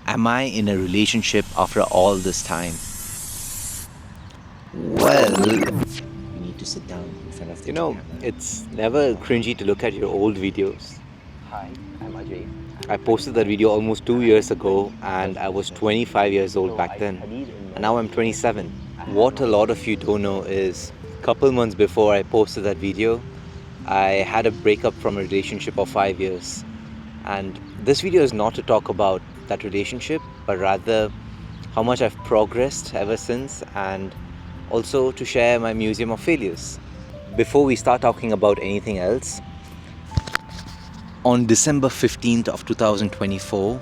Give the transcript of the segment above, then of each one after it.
Am I in a relationship after all this time? Well, you need to sit down in front of the camera. It's never cringy to look at your old videos. Hi, I'm Ajay. I posted that video almost 2 years ago, and I was 25 years old back then. And now I'm 27. What a lot of you don't know is, a couple months before I posted that video, I had a breakup from a relationship of 5 years. And this video is not to talk about that relationship, but rather how much I've progressed ever since, and also to share my museum of failures. Before we start talking about anything else, on December 15th of 2024,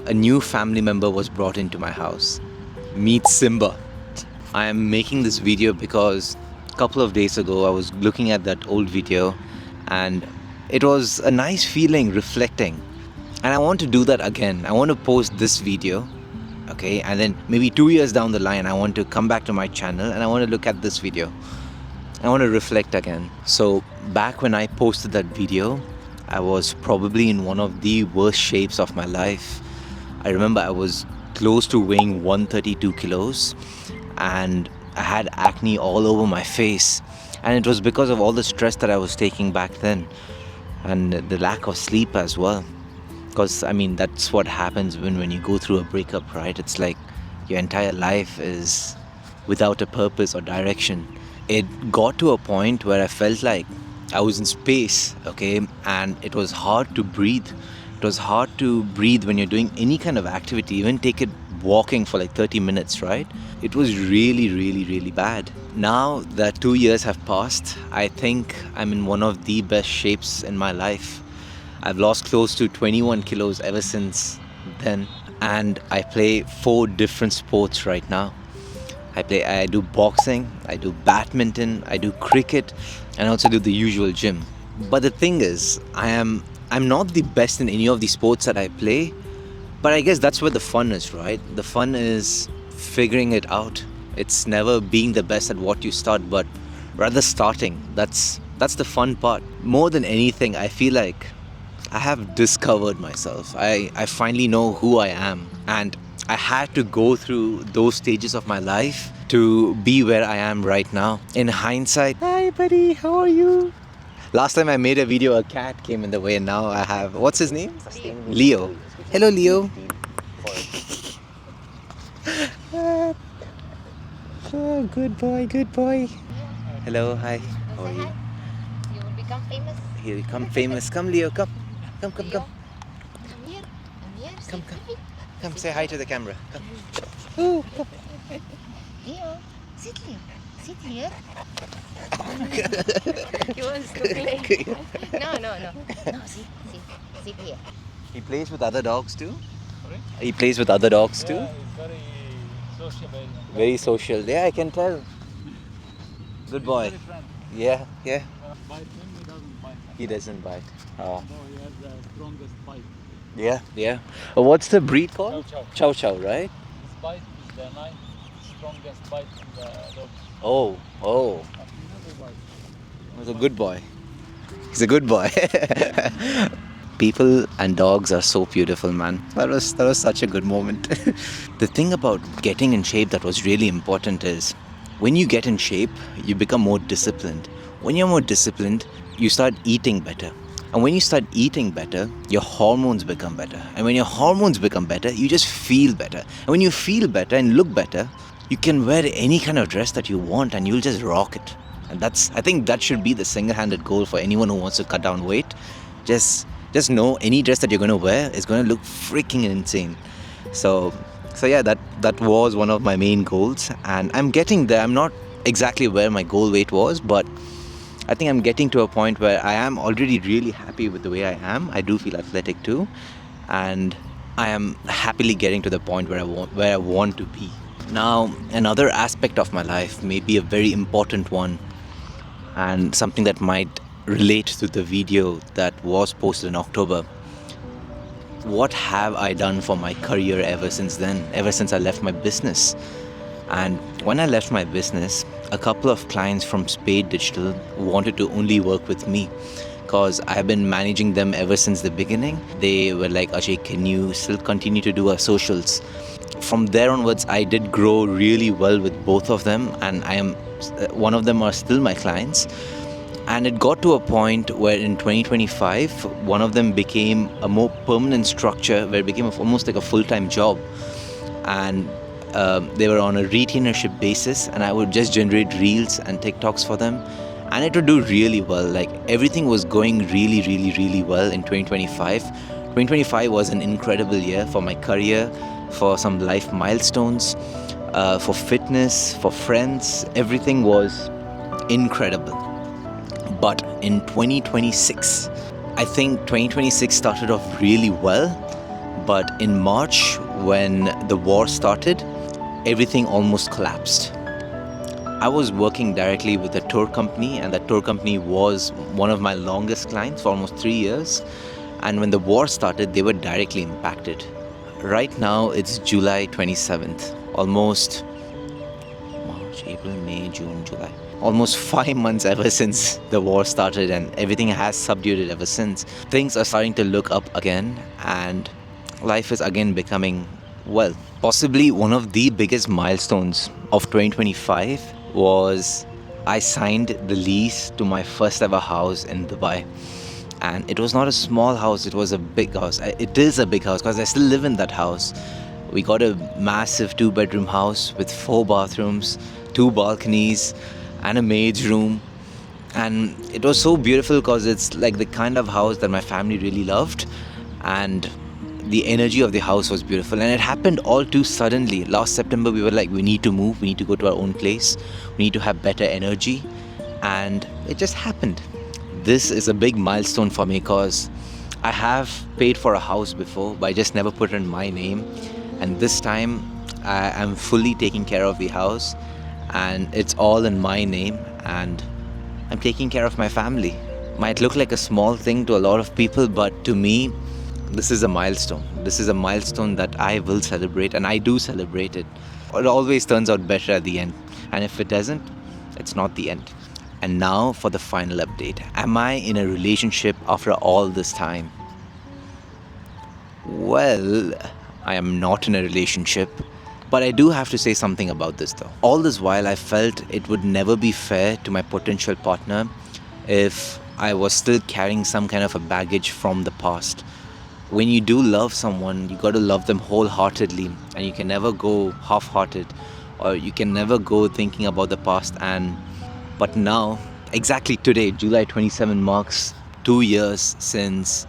a new family member was brought into my house. Meet Simba. I am making this video because a couple of days ago I was looking at that old video and it was a nice feeling reflecting. And I want to do that again. I want to post this video, okay? And then maybe 2 years down the line, I want to come back to my channel and I want to look at this video. I want to reflect again. So back when I posted that video, I was probably in one of the worst shapes of my life. I remember I was close to weighing 132 kilos and I had acne all over my face. And it was because of all the stress that I was taking back then and the lack of sleep as well. Because, I mean, that's what happens when you go through a breakup, right? It's like your entire life is without a purpose or direction. It got to a point where I felt like I was in space, okay? And it was hard to breathe. It was hard to breathe when you're doing any kind of activity, even take it walking for like 30 minutes, right? It was really, really, really bad. Now that 2 years have passed, I think I'm in one of the best shapes in my life. I've lost close to 21 kilos ever since then, and I play 4 different sports right now. I do boxing, I do badminton, I do cricket, and I also do the usual gym. But the thing is, I'm not the best in any of the sports that I play, but I guess that's where the fun is, right? The fun is figuring it out. It's never being the best at what you start, but rather starting. That's the fun part. More than anything, I feel like I have discovered myself. I finally know who I am, and I had to go through those stages of my life to be where I am right now. In hindsight, hi buddy, how are you? Last time I made a video, a cat came in the way, and now I have, what's his name? Leo. Hello, Leo. Oh, good boy, good boy. Hello, hi. How are you? You will become famous. Here you come, famous. Come, Leo, come. Come. Come here. Come. Sit here. Come, say hi to the camera. Come. Leo, sit here. Sit here. He wants to play. No, sit here. He plays with other dogs too? Sorry? He plays with other dogs too? Yeah, he's very sociable. Very social. Yeah, I can tell. Good boy. Very friendly. Yeah. Bite him, he doesn't bite. He doesn't bite. Oh. No, he has the strongest bite. Yeah. What's the breed called? Chow. Chow, right? His bite is the ninth strongest bite in the dog. Oh. But he never bites. He's a good boy. He's a good boy. People and dogs are so beautiful, man. That was such a good moment. The thing about getting in shape that was really important is when you get in shape, you become more disciplined. When you're more disciplined, you start eating better. And when you start eating better, your hormones become better. And when your hormones become better, you just feel better. And when you feel better and look better, you can wear any kind of dress that you want and you'll just rock it. And I think that should be the single-handed goal for anyone who wants to cut down weight. Just know any dress that you're going to wear is going to look freaking insane. So yeah, that was one of my main goals, and I'm getting there. I'm not exactly where my goal weight was, but I think I'm getting to a point where I am already really happy with the way I am. I do feel athletic too, and I am happily getting to the point where I want to be. Now, another aspect of my life, maybe a very important one, and something that might relate to the video that was posted in October. What have I done for my career ever since then, ever since I left my business? And when I left my business, a couple of clients from Spade Digital wanted to only work with me because I have been managing them ever since the beginning. They were like, Ajay, can you still continue to do our socials? From there onwards, I did grow really well with both of them, and one of them are still my clients. And it got to a point where in 2025, one of them became a more permanent structure where it became almost like a full-time job. And they were on a retainership basis, and I would just generate reels and TikToks for them. And it would do really well. Like everything was going really, really, really well in 2025. 2025 was an incredible year for my career, for some life milestones, for fitness, for friends. Everything was incredible. But in 2026, I think 2026 started off really well. But in March, when the war started, everything almost collapsed. I was working directly with a tour company, and that tour company was one of my longest clients for almost 3 years. And when the war started, they were directly impacted. Right now, it's July 27th, almost March, April, May, June, July. Almost 5 months ever since the war started, and everything has subdued it ever since. Things are starting to look up again, and life is again becoming, well, possibly one of the biggest milestones of 2025 was I signed the lease to my first ever house in Dubai. And it was not a small house, it was a big house. It is a big house because I still live in that house. We got a massive 2-bedroom house with 4 bathrooms, 2 balconies, and a maid's room. And it was so beautiful because it's like the kind of house that my family really loved. And the energy of the house was beautiful, and it happened all too suddenly. Last September we were like, we need to move, we need to go to our own place, we need to have better energy, and it just happened. This is a big milestone for me because I have paid for a house before, but I just never put it in my name. And this time I'm fully taking care of the house, and it's all in my name, and I'm taking care of my family. Might look like a small thing to a lot of people, but to me, this is a milestone. This is a milestone that I will celebrate, and I do celebrate it. It always turns out better at the end. And if it doesn't, it's not the end. And now for the final update. Am I in a relationship after all this time? Well, I am not in a relationship. But I do have to say something about this though. All this while I felt it would never be fair to my potential partner if I was still carrying some kind of a baggage from the past. When you do love someone, you got to love them wholeheartedly, and you can never go half-hearted, or you can never go thinking about the past. But now, exactly today, July 27 marks 2 years since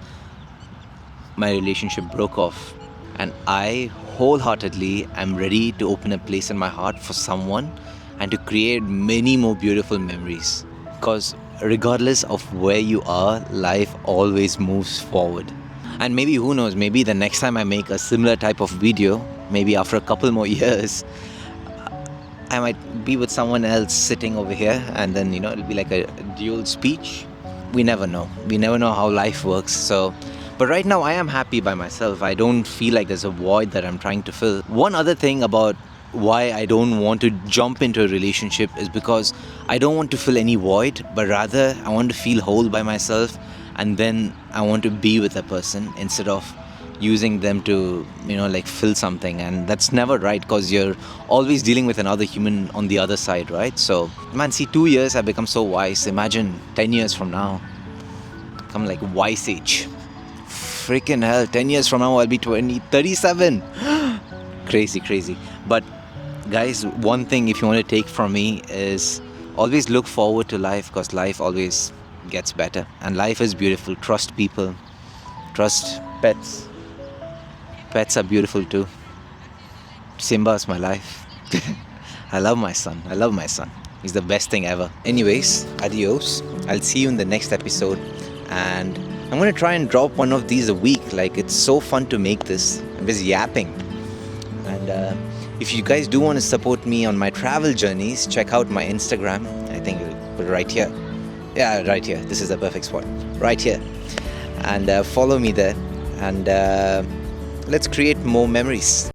my relationship broke off, and I wholeheartedly am ready to open a place in my heart for someone and to create many more beautiful memories. Because regardless of where you are, life always moves forward. And maybe, who knows, maybe the next time I make a similar type of video, maybe after a couple more years, I might be with someone else sitting over here, and then, it'll be like a dual speech. We never know. We never know how life works. But right now I am happy by myself. I don't feel like there's a void that I'm trying to fill. One other thing about why I don't want to jump into a relationship is because I don't want to fill any void, but rather I want to feel whole by myself, and then I want to be with a person instead of using them to, fill something. And that's never right, because you're always dealing with another human on the other side, right? So, man, see, 2 years I've become so wise. Imagine 10 years from now, become like wise age. Freaking hell, 10 years from now I'll be 37. Crazy. But guys, one thing if you want to take from me is always look forward to life, because life always gets better, and life is beautiful. Trust people, trust pets. Pets are beautiful too. Simba's my life. I love my son. He's the best thing ever. Anyways, adios. I'll see you in the next episode, and I'm going to try and drop one of these a week. Like, it's so fun to make this. I'm just yapping. And if you guys do want to support me on my travel journeys, check out my Instagram. I think I'll put it right here. Yeah, right here. This is the perfect spot. Right here. And follow me there. And let's create more memories.